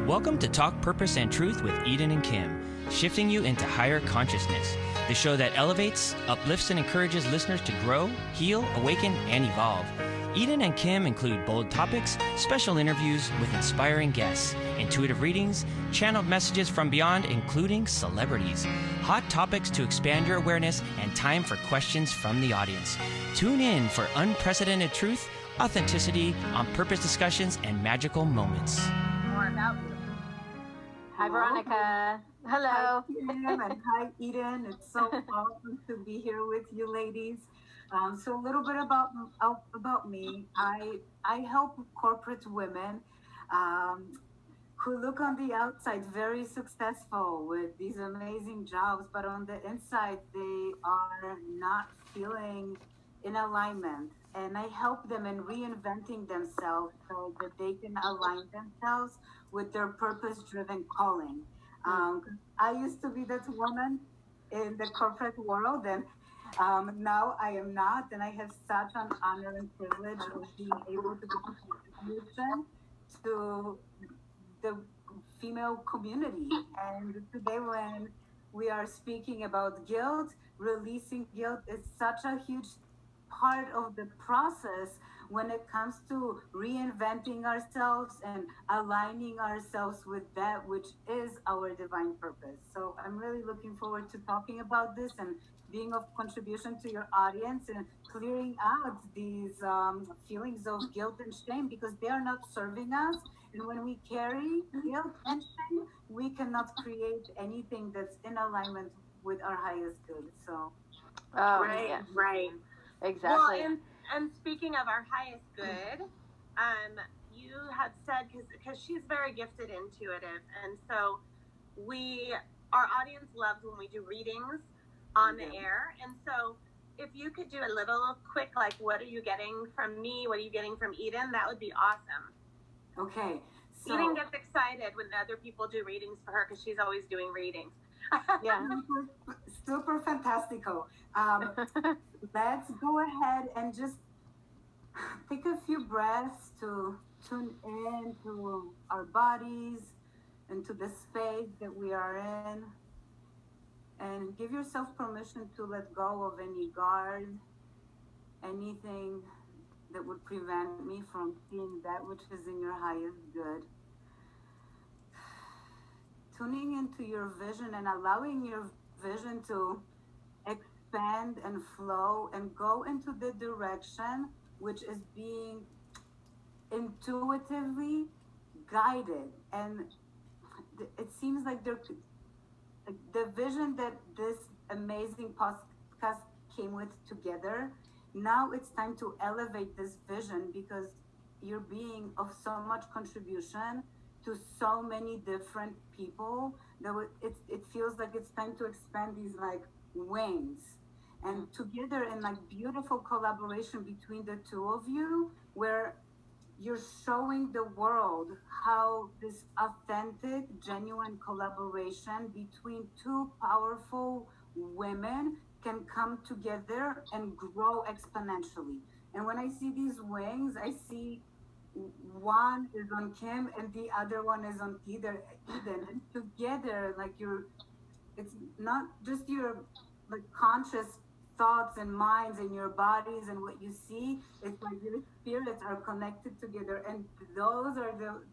Welcome to Talk Purpose and Truth with Eden and Kim, shifting you into higher consciousness, the show that elevates, uplifts, and encourages listeners to grow, heal, awaken, and evolve. Eden and Kim include bold topics, special interviews with inspiring guests, intuitive readings, channeled messages from beyond, including celebrities, hot topics to expand your awareness, and time for questions from the audience. Tune in for unprecedented truth, authenticity, on-purpose discussions, and magical moments. More about you. Hi, Veronika. Hello. Hi, Kim, and hi, Eden. It's so awesome to be here with you ladies. So a little bit about me. I help corporate women who look on the outside very successful with these amazing jobs, but on the inside they are not feeling in alignment. And I help them in reinventing themselves so that they can align themselves with their purpose-driven calling. I used to be that woman in the corporate world, and now I am not, and I have such an honor and privilege of being able to contribute to the female community. And today, when we are speaking about guilt, releasing guilt is such a huge part of the process when it comes to reinventing ourselves and aligning ourselves with that which is our divine purpose. So I'm really looking forward to talking about this and being of contribution to your audience and clearing out these feelings of guilt and shame, because they are not serving us. And when we carry guilt and shame, we cannot create anything that's in alignment with our highest good. So Right. Exactly. Well, and speaking of our highest good, you had said, because she's very gifted, intuitive, and so our audience loves when we do readings on the air, and so if you could do a little quick, like, what are you getting from me, what are you getting from Eden, that would be awesome. Okay. So Eden gets excited when other people do readings for her because she's always doing readings. Yeah. Super fantastico. Let's go ahead and just take a few breaths to tune in to our bodies and to the space that we are in. And give yourself permission to let go of any guard, anything that would prevent me from seeing that which is in your highest good. Tuning into your vision and allowing your vision to expand and flow and go into the direction which is being intuitively guided. And it seems like the vision that this amazing podcast came with together, now it's time to elevate this vision, because you're being of so much contribution to so many different people that it feels like it's time to expand these like wings, and together in like beautiful collaboration between the two of you, where you're showing the world how this authentic, genuine collaboration between two powerful women can come together and grow exponentially. And when I see these wings, I see one is on Kim and the other one is on Eden. And together, like it's not just your like conscious thoughts and minds and your bodies and what you see, it's like your spirits are connected together, and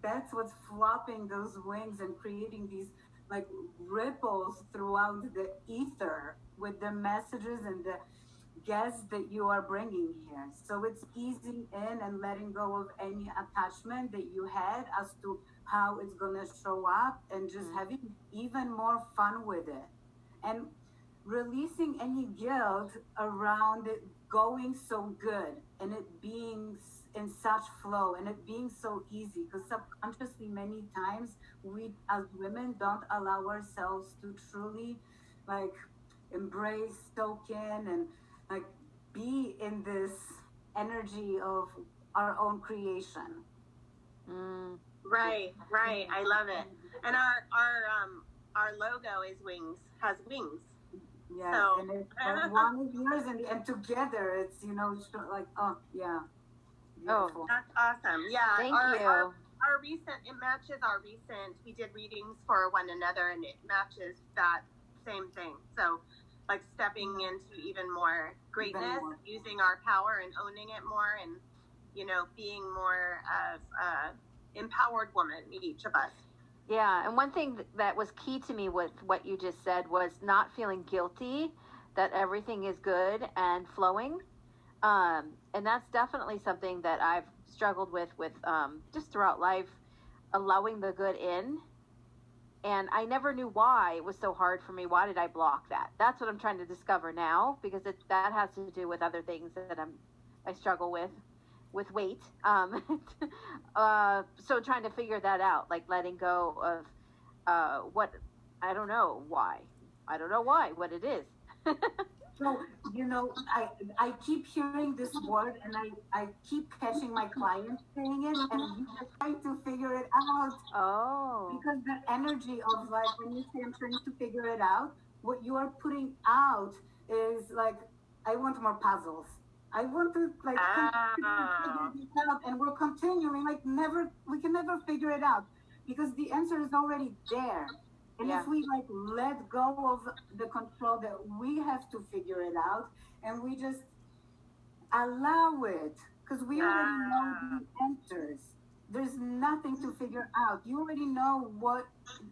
that's what's flopping those wings and creating these like ripples throughout the ether with the messages and the guests that you are bringing here. So it's easing in and letting go of any attachment that you had as to how it's going to show up, and just having even more fun with it, and releasing any guilt around it going so good and it being in such flow and it being so easy, because subconsciously many times we as women don't allow ourselves to truly like embrace, soak in, and like be in this energy of our own creation. Right. I love it. And our logo is wings, has wings. Yeah, So, and it's like one is yours, and together it's, like, oh, yeah. Oh, Beautiful. that's awesome. Yeah. Thank you. our recent, it matches our recent, we did readings for one another, and it matches that same thing. So like stepping into even more greatness, using our power and owning it more, and, you know, being more of a empowered woman, each of us. Yeah, and one thing that was key to me with what you just said was not feeling guilty that everything is good and flowing. And that's definitely something that I've struggled with just throughout life, allowing the good in. And I never knew why it was so hard for me. Why did I block that? That's what I'm trying to discover now, because that has to do with other things that I struggle with weight. So trying to figure that out, like letting go of what, I don't know why. I don't know why, what it is. So, you know, I keep hearing this word, and I keep catching my clients saying it, and you are trying to figure it out. Oh. Because the energy of, like, when you say I'm trying to figure it out, what you are putting out is like, I want more puzzles. I want to, like, figure this out, and we're continuing, like, we can never figure it out, because the answer is already there. And if we, like, let go of the control that we have to figure it out, and we just allow it, because we already know the answers. There's nothing to figure out. You already know what,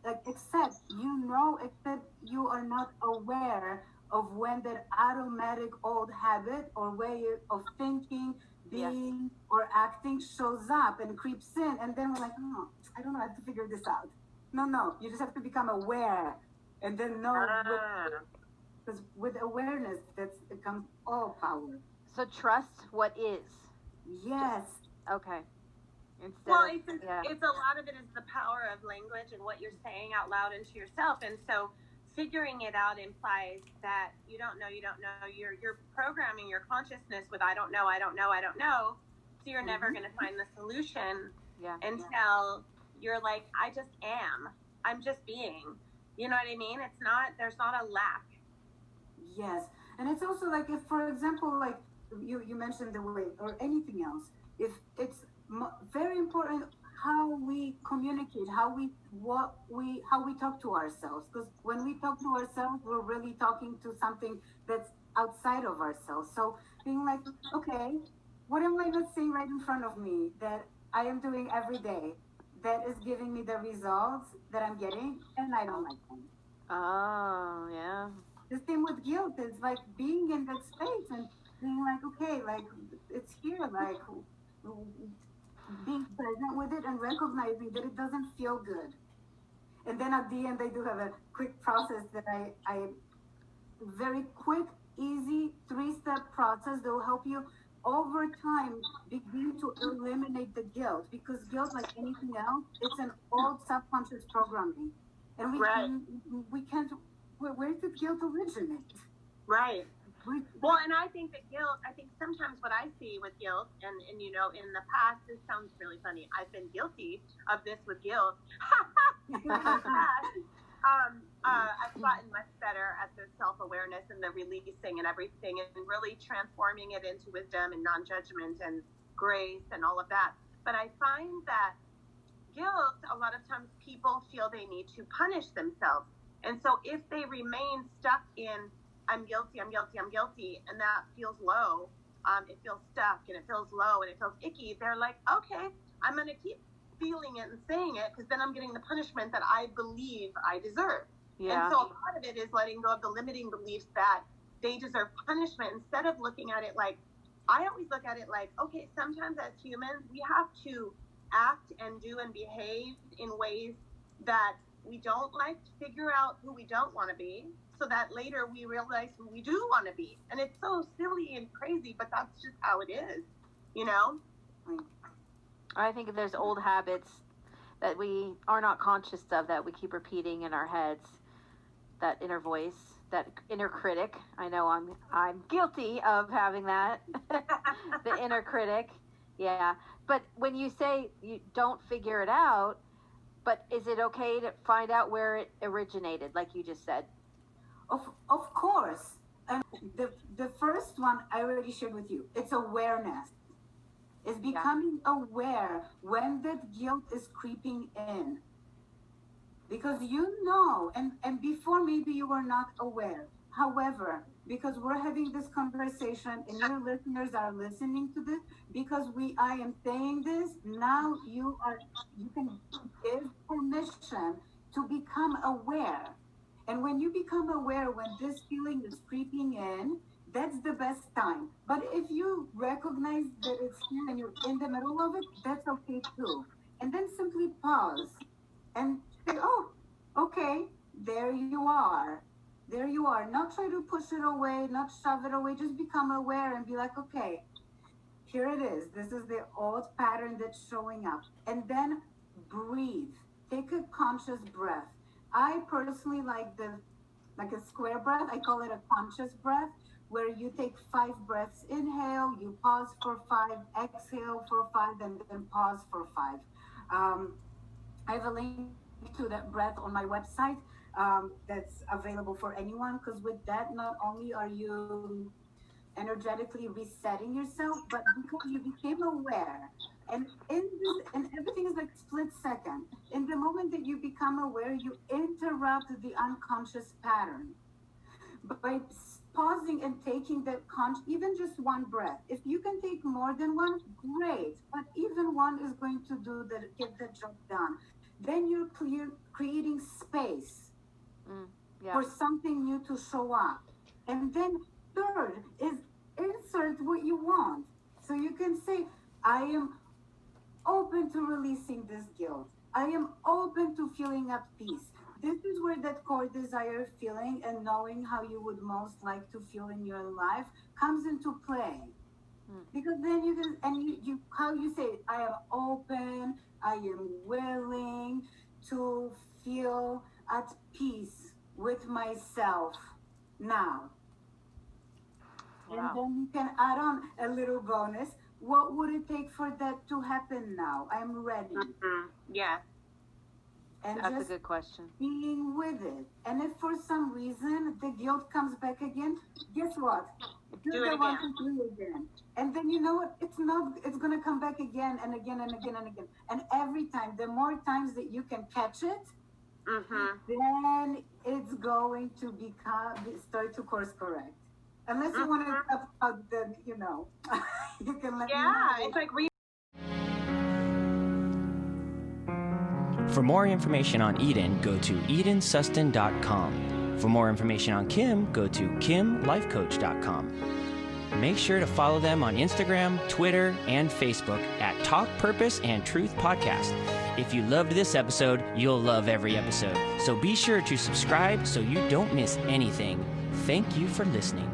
like, except you are not aware of when that automatic old habit or way of thinking, being, or acting shows up and creeps in. And then we're like, oh, I don't know, I have to figure this out. No, you just have to become aware, and then know, because with awareness, it comes all power. So trust what is. Yes. Okay. It's a lot of it is the power of language and what you're saying out loud into yourself. And so figuring it out implies that you don't know. You're programming your consciousness with I don't know. So you're never going to find the solution until you're like, I just am. I'm just being. You know what I mean? There's not a lack. Yes. And it's also like, if, for example, like you mentioned the weight or anything else, if it's very important how we communicate, how we talk to ourselves, because when we talk to ourselves, we're really talking to something that's outside of ourselves. So being like, okay, what am I not seeing right in front of me that I am doing every day that is giving me the results that I'm getting, and I don't like them? Oh, yeah. The same with guilt. It's like being in that space and being like, okay, like, it's here, like, being present with it and recognizing that it doesn't feel good. And then at the end, I do have a quick process that I very quick, easy 3-step process that will help you over time begin to eliminate the guilt, because guilt, like anything else, it's an old subconscious programming, and we can't. Where did guilt originate? Right. Well, and I think that sometimes what I see with guilt, and you know, in the past, this sounds really funny, I've been guilty of this with guilt. In the past, I've gotten much better at the self-awareness and the releasing and everything, and really transforming it into wisdom and non-judgment and grace and all of that. But I find that guilt, a lot of times people feel they need to punish themselves. And so if they remain stuck in, I'm guilty, and that feels low, it feels stuck, and it feels low, and it feels icky, they're like, okay, I'm going to keep feeling it and saying it, because then I'm getting the punishment that I believe I deserve. Yeah. And so a lot of it is letting go of the limiting beliefs that they deserve punishment, instead of looking at it like, I always look at it like, okay, sometimes as humans, we have to act and do and behave in ways that we don't like, to figure out who we don't want to be, so that later we realize who we do want to be. And it's so silly and crazy, but that's just how it is, you know? I think there's old habits that we are not conscious of, that we keep repeating in our heads, that inner voice, that inner critic. I know I'm guilty of having that. The inner critic. Yeah. But when you say you don't figure it out, but is it okay to find out where it originated, like you just said? Of course. And the first one I already shared with you. It's awareness. is becoming aware when that guilt is creeping in. Because and before maybe you were not aware. However, because we're having this conversation and your listeners are listening to this, because I am saying this, now you can give permission to become aware. And when you become aware, when this feeling is creeping in, that's the best time. But if you recognize that it's here and you're in the middle of it, that's okay too. And then simply pause and say, oh, okay, there you are. There you are. Not try to push it away, not shove it away, just become aware and be like, okay, here it is. This is the old pattern that's showing up. And then breathe. Take a conscious breath. I personally like a square breath. I call it a conscious breath, where you take 5 breaths, inhale, you pause for 5, exhale for 5, and then pause for 5. I have a link to that breath on my website that's available for anyone, because with that, not only are you energetically resetting yourself, but because you became aware. And and everything is like split second. In the moment that you become aware, you interrupt the unconscious pattern. But by pausing and taking that even just one breath. If you can take more than one, great. But even one is going to get the job done. Then you're creating space for something new to show up. And then third is insert what you want. So you can say, I am open to releasing this guilt. I am open to feeling at peace. This is where that core desire feeling and knowing how you would most like to feel in your life comes into play. Because then you can, and you how you say, I am open, I am willing to feel at peace with myself now. Wow. And then you can add on a little bonus. What would it take for that to happen now? I'm ready. Yeah. And that's just a good question. Being with it. And if for some reason the guilt comes back again, guess what? Do it again. And then you know what? It's going to come back again and again and again and again. And every time, the more times that you can catch it, then it's going to start to course correct. Unless you want to talk about the, you can let me know. Yeah, it's like For more information on Eden, go to edensustin.com. For more information on Kim, go to kimlifecoach.com. Make sure to follow them on Instagram, Twitter, and Facebook at Talk Purpose and Truth Podcast. If you loved this episode, you'll love every episode. So be sure to subscribe so you don't miss anything. Thank you for listening.